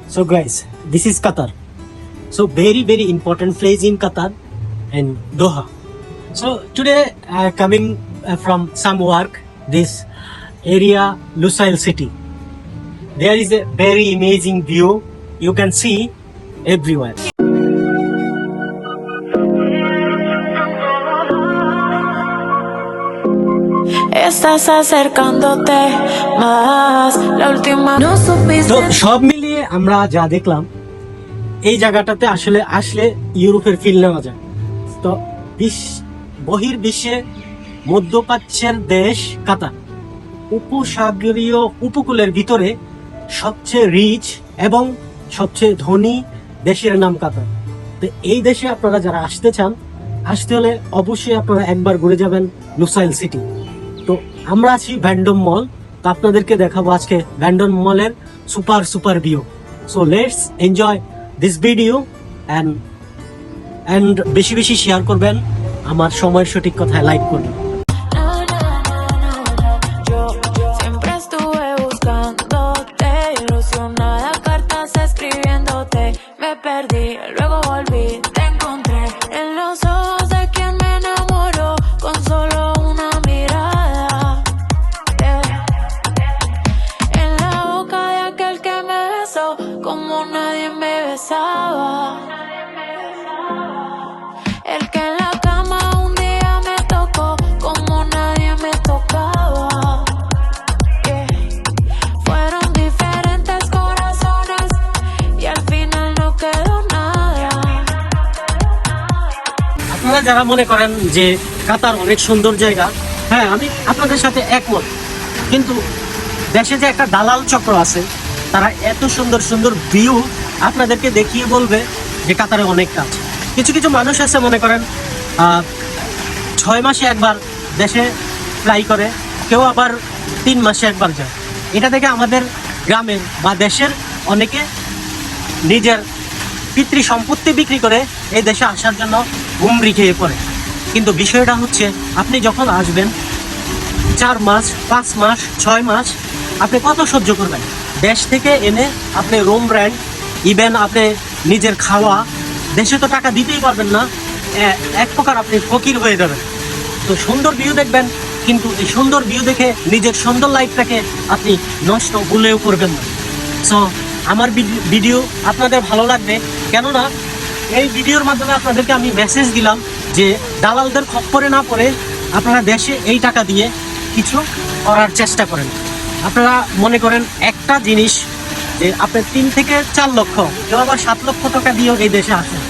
So guys, this is Qatar. So very important place in Qatar and Doha. So today coming from some work, this area Lusail city. There is a very amazing view. You can see everywhere. Estás acercándote más. La última no supiste. তো সব মিলিয়ে আমরা যা দেখলাম, এই জায়গাটাতে আসলে আসলে ইউরোপের ফিল নেওয়া যায়। তো বহির্বিশ্বে মধ্যপ্রাচ্যের দেশ কাতার, উপসাগরীয় উপকূলের ভিতরে সবচেয়ে রিচ এবং সবচেয়ে ধনী দেশের নাম কাতার। তো এই দেশে আপনারা যারা আসতে হলে অবশ্যই আপনারা একবার ঘুরে যাবেন লুসাইল সিটি। তো আমরা আছি ভ্যান্ডম মল, তো আপনাদেরকে দেখাবো আজকে ভ্যান্ডম মলের super view. So let's enjoy this video and বেশি শেয়ার করবেন, আমার সময়ের সঠিক কথায় লাইক করবেন। Yo siempre estuve buscándote, ilusionada, cartas escribiéndote. Me perdí, luego volví, te encontré en los ojos de quien me enamoró con solo una mirada. En la boca de aquel que me besó como nadie me besaba. El que en la cama un día me tocó como nadie me tocaba. Yeah. Fueron diferentes corazones y al final no quedó nada. আপনারা যারা মনে করেন যে কাতার অনেক সুন্দর জায়গা, হ্যাঁ আমি আপনাদের সাথে একমত, কিন্তু দেশে যে একটা দালাল চক্র আছে, তারা এত সুন্দর ভিউ আপনাদেরকে দেখিয়ে বলবে যে কাতারে অনেক কাজ। কিছু মানুষ আছে মনে করেন 6 মাসে একবার দেশে ফ্লাই করে, কেউ আবার 3 মাসে একবার যায়। এটা থেকে আমাদের গ্রামের বা দেশের অনেকে নিজের পিতৃ সম্পত্তি বিক্রি করে এই দেশে আসার জন্য হুমড়ি খেয়ে পড়ে। কিন্তু বিষয়টা হচ্ছে, আপনি যখন আসবেন 4 মাস 5 মাস 6 মাস আপনি কত সহ্য করবেন? দেশ থেকে এনে আপনি রুম রেন্ট, ইভেন আপনি নিজের খাওয়া, দেশে তো টাকা দিতেই পারবেন না, এক প্রকার আপনি ফকির হয়ে যাবেন। তো সুন্দর ভিউ দেখবেন, কিন্তু এই সুন্দর ভিউ দেখে নিজের সুন্দর লাইফটাকে আপনি নষ্ট ভুলেও করবেন না। সো আমার ভিডিও আপনাদের ভালো লাগবে, কেননা এই ভিডিওর মাধ্যমে আপনাদেরকে আমি মেসেজ দিলাম যে দালালদের খপ্পরে না পড়ে আপনারা দেশে এই টাকা দিয়ে কিছু করার চেষ্টা করেন। আপনারা মনে করেন একটা জিনিস যে আপনি 3 থেকে 4 লক্ষ, কেউ আবার 7 লক্ষ টাকা দিয়েও এই দেশে আসেন,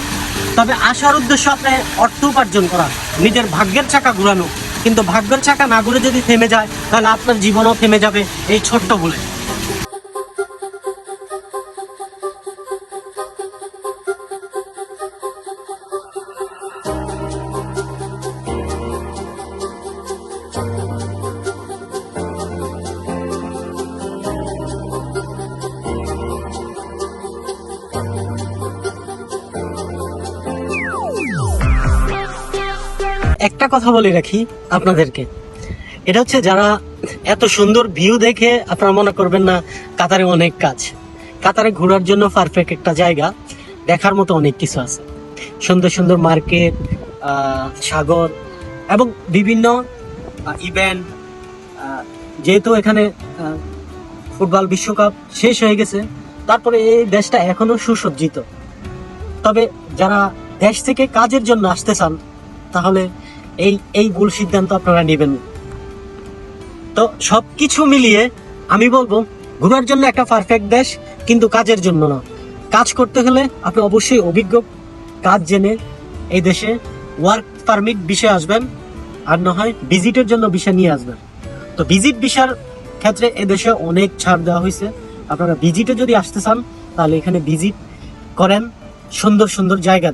তবে আসার উদ্দেশ্য আপনি অর্থ উপার্জন করা, নিজের ভাগ্যের চাকা ঘুরানো। কিন্তু ভাগ্যের চাকা না ঘুরে যদি থেমে যায়, তাহলে আপনার জীবনও থেমে যাবে এই ছোট্ট বলে। একটা কথা বলে রাখি আপনাদেরকে, এটা হচ্ছে যারা এত সুন্দর ভিউ দেখে আপনারা মনে করবেন না কাতারে অনেক কাজ। কাতারে ঘোরার জন্য পারফেক্ট একটা জায়গা, দেখার মতো অনেক কিছু আছে, সুন্দর মার্কেট, সাগর এবং বিভিন্ন ইভেন্ট। যেহেতু এখানে ফুটবল বিশ্বকাপ শেষ হয়ে গেছে, তারপরে এই দেশটা এখনো সুসজ্জিত। তবে যারা দেশ থেকে কাজের জন্য আসতে চান, তাহলে এই ভুল সিদ্ধান্ত আপনারা নেবেন। তো সবকিছু মিলিয়ে আমি বলবো, ঘোরার জন্য একটা পারফেক্ট দেশ, কিন্তু কাজের জন্য না। কাজ করতে হলে আপনি অবশ্যই অভিজ্ঞ কাজ জেনে এই দেশে ওয়ার্ক পারমিট বিষয়ে আসবেন, আর না হয় ভিজিটের জন্য ভিসা নিয়ে আসবেন। তো ভিজিট ভিসার ক্ষেত্রে এ দেশে অনেক ছাড় দেওয়া হয়েছে। আপনারা ভিজিটে যদি আসতে চান, তাহলে এখানে ভিজিট করেন, সুন্দর জায়গা।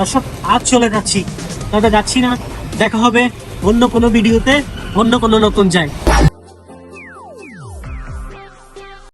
দর্শক আজ চলে যাচ্ছি, তবে যাচ্ছি না, দেখা হবে অন্য কোনো ভিডিওতে, অন্য কোনো নতুন জায়গায়।